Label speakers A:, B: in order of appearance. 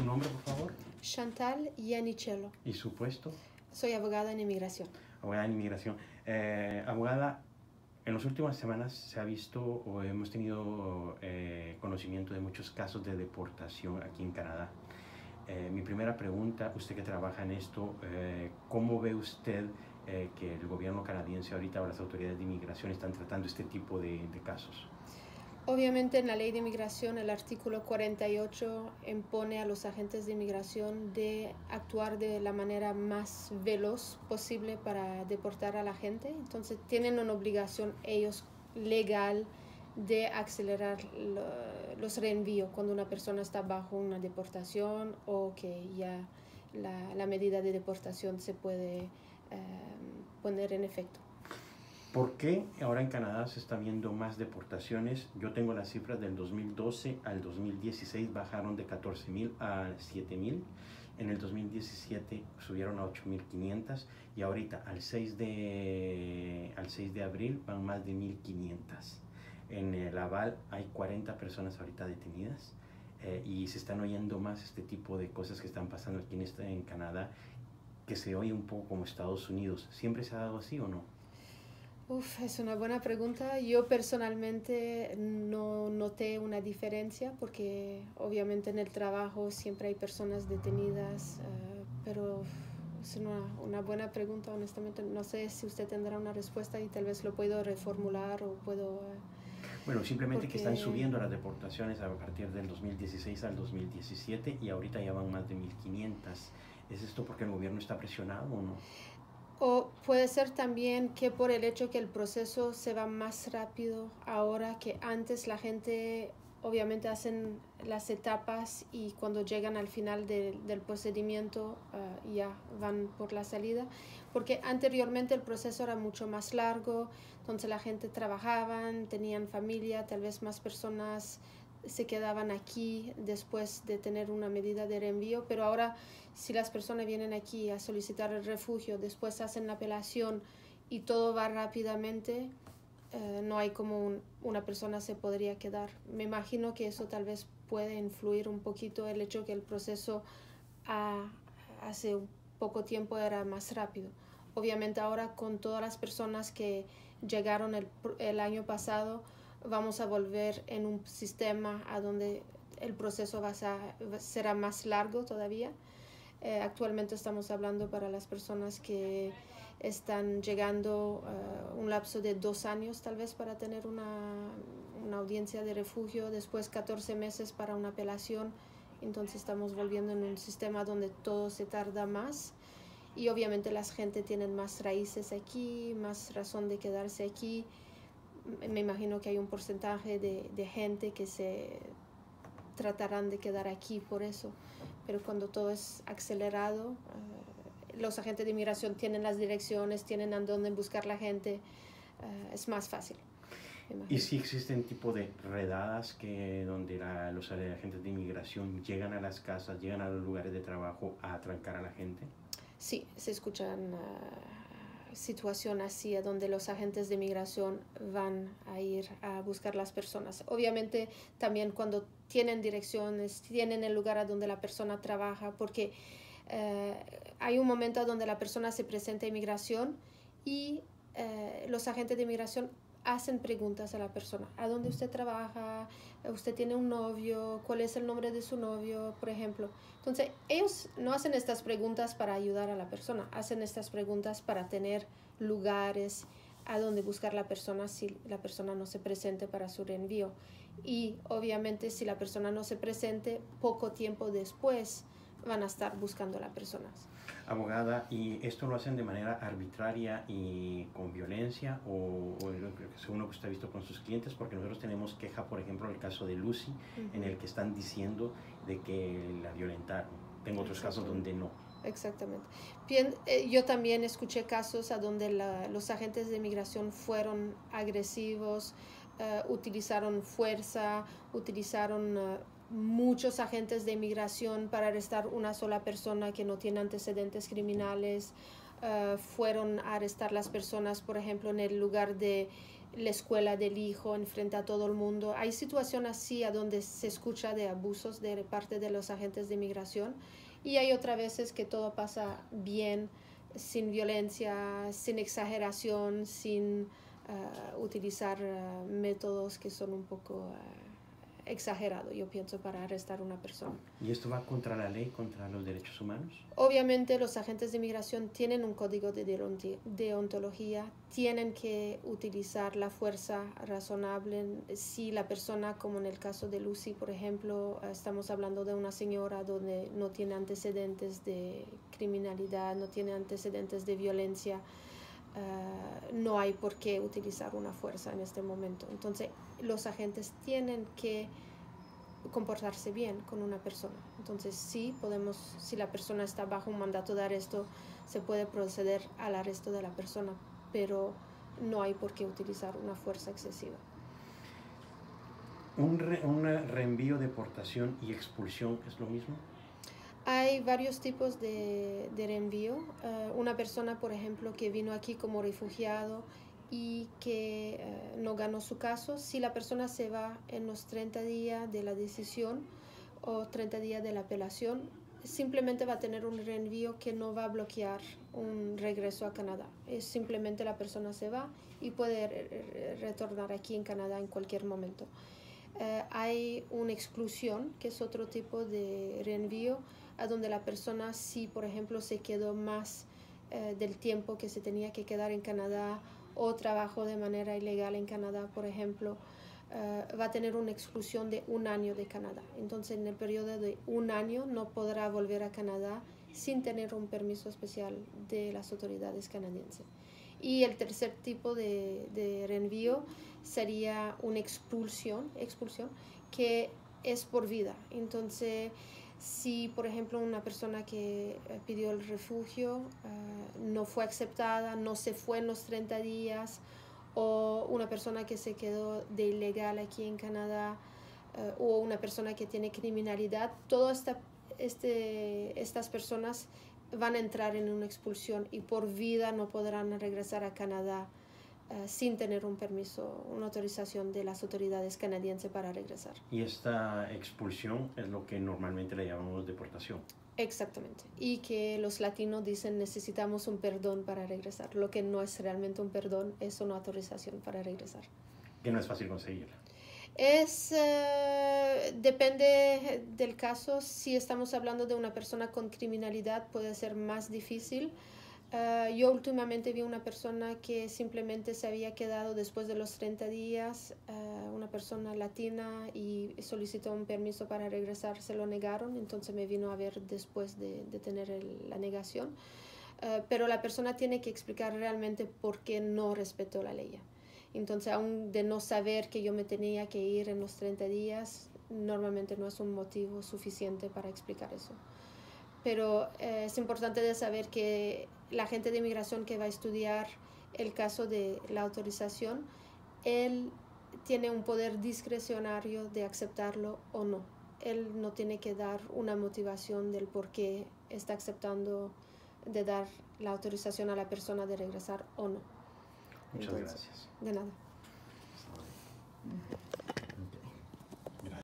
A: su nombre, por favor?
B: Chantal Yanichelo.
A: ¿Y su puesto?
B: Soy abogada en inmigración.
A: Abogada en inmigración. Abogada, en las últimas semanas se ha visto o hemos tenido conocimiento de muchos casos de deportación aquí en Canadá. Mi primera pregunta, usted que trabaja en esto, ¿cómo ve usted que el gobierno canadiense ahorita o las autoridades de inmigración están tratando este tipo de casos?
B: Obviamente en la ley de inmigración el artículo 48 impone a los agentes de inmigración de actuar de la manera más veloz posible para deportar a la gente. Entonces tienen una obligación ellos legal de acelerar los reenvíos cuando una persona está bajo una deportación o que ya la medida de deportación se puede poner en efecto.
A: ¿Por qué ahora en Canadá se está viendo más deportaciones? Yo tengo las cifras del 2012 al 2016, bajaron de 14,000 a 7,000. En el 2017 subieron a 8,500 y ahorita al 6 de abril van más de 1,500. En el Laval hay 40 personas ahorita detenidas y se están oyendo más este tipo de cosas que están pasando aquí en Canadá, que se oye un poco como Estados Unidos. ¿Siempre se ha dado así o no?
B: Es una buena pregunta. Yo personalmente no noté una diferencia porque obviamente en el trabajo siempre hay personas detenidas, pero es una buena pregunta, honestamente. No sé si usted tendrá una respuesta y tal vez lo puedo reformular o puedo...
A: Bueno, simplemente que están subiendo las deportaciones a partir del 2016 al 2017 y ahorita ya van más de 1,500. ¿Es esto porque el gobierno está presionado o no?
B: O puede ser también que por el hecho que el proceso se va más rápido ahora que antes, la gente obviamente hacen las etapas y cuando llegan al final del procedimiento ya van por la salida, porque anteriormente el proceso era mucho más largo, entonces la gente trabajaban, tenían familia, tal vez más personas se quedaban aquí después de tener una medida de reenvío, pero ahora si las personas vienen aquí a solicitar el refugio, después hacen la apelación y todo va rápidamente, no hay como una persona se podría quedar. Me imagino que eso tal vez puede influir un poquito el hecho que el proceso hace poco tiempo era más rápido. Obviamente ahora con todas las personas que llegaron el año pasado, vamos a volver en un sistema a donde el proceso será más largo todavía. Actualmente estamos hablando para las personas que están llegando un lapso de 2 años tal vez para tener una audiencia de refugio, después 14 meses para una apelación. Entonces estamos volviendo en un sistema donde todo se tarda más y obviamente la gente tiene más raíces aquí, más razón de quedarse aquí. Me imagino que hay un porcentaje de gente que se tratarán de quedar aquí por eso, pero cuando todo es acelerado, los agentes de inmigración tienen las direcciones, tienen a dónde buscar la gente, es más fácil.
A: ¿Y si existen tipo de redadas donde los agentes de inmigración llegan a las casas, llegan a los lugares de trabajo a atracar a la gente?
B: Sí, se escuchan situación así, donde los agentes de inmigración van a ir a buscar las personas. Obviamente también cuando tienen direcciones, tienen el lugar a donde la persona trabaja, porque hay un momento donde la persona se presenta a inmigración y los agentes de inmigración hacen preguntas a la persona. ¿A dónde usted trabaja? ¿Usted tiene un novio? ¿Cuál es el nombre de su novio, por ejemplo? Entonces, ellos no hacen estas preguntas para ayudar a la persona, hacen estas preguntas para tener lugares a donde buscar la persona si la persona no se presente para su reenvío. Y obviamente si la persona no se presente, poco tiempo después van a estar buscando a la persona.
A: Abogada, ¿y esto lo hacen de manera arbitraria y con violencia o según lo que usted ha visto con sus clientes? Porque nosotros tenemos queja, por ejemplo, en el caso de Lucy, en el que están diciendo de que la violentaron. Tengo otros casos donde no.
B: Exactamente. Bien, yo también escuché casos a donde los agentes de inmigración fueron agresivos, utilizaron fuerza, utilizaron muchos agentes de inmigración para arrestar una sola persona que no tiene antecedentes criminales. Fueron a arrestar las personas, por ejemplo, en el lugar de la escuela del hijo enfrente a todo el mundo. Hay situaciones así a donde se escucha de abusos de parte de los agentes de inmigración y hay otras veces que todo pasa bien, sin violencia, sin exageración, sin utilizar métodos que son un poco exagerados, yo pienso, para arrestar a una persona.
A: ¿Y esto va contra la ley, contra los derechos humanos?
B: Obviamente los agentes de inmigración tienen un código de deontología, tienen que utilizar la fuerza razonable. Si la persona, como en el caso de Lucy, por ejemplo, estamos hablando de una señora donde no tiene antecedentes de criminalidad, no tiene antecedentes de violencia, no hay por qué utilizar una fuerza en este momento. Entonces, los agentes tienen que comportarse bien con una persona. Entonces, sí podemos, si la persona está bajo un mandato de arresto, se puede proceder al arresto de la persona, pero no hay por qué utilizar una fuerza excesiva.
A: ¿Un reenvío, deportación y expulsión es lo mismo?
B: Hay varios tipos de reenvío. Una persona, por ejemplo, que vino aquí como refugiado y que no ganó su caso, si la persona se va en los 30 días de la decisión o 30 días de la apelación, simplemente va a tener un reenvío que no va a bloquear un regreso a Canadá. Es simplemente la persona se va y puede retornar aquí en Canadá en cualquier momento. Hay una exclusión, que es otro tipo de reenvío, a donde la persona, si por ejemplo se quedó más del tiempo que se tenía que quedar en Canadá o trabajó de manera ilegal en Canadá, por ejemplo, va a tener una exclusión de 1 año de Canadá. Entonces, en el periodo de 1 año no podrá volver a Canadá sin tener un permiso especial de las autoridades canadienses. Y el tercer tipo de reenvío sería una expulsión, que es por vida. Entonces, si por ejemplo una persona que pidió el refugio no fue aceptada, no se fue en los 30 días, o una persona que se quedó de ilegal aquí en Canadá, o una persona que tiene criminalidad, todas estas personas van a entrar en una expulsión y por vida no podrán regresar a Canadá sin tener un permiso, una autorización de las autoridades canadienses para regresar.
A: Y esta expulsión es lo que normalmente le llamamos deportación.
B: Exactamente. Y que los latinos dicen necesitamos un perdón para regresar. Lo que no es realmente un perdón, es una autorización para regresar.
A: Que no es fácil conseguirla.
B: Depende del caso. Si estamos hablando de una persona con criminalidad, puede ser más difícil. Yo últimamente vi una persona que simplemente se había quedado después de los 30 días, una persona latina, y solicitó un permiso para regresar, se lo negaron, entonces me vino a ver después de tener la negación. Pero la persona tiene que explicar realmente por qué no respetó la ley. Entonces, aún de no saber que yo me tenía que ir en los 30 días, normalmente no es un motivo suficiente para explicar eso. Pero es importante de saber que la agente de inmigración que va a estudiar el caso de la autorización, él tiene un poder discrecionario de aceptarlo o no. Él no tiene que dar una motivación del por qué está aceptando de dar la autorización a la persona de regresar o no.
A: Muchas gracias.
B: De nada.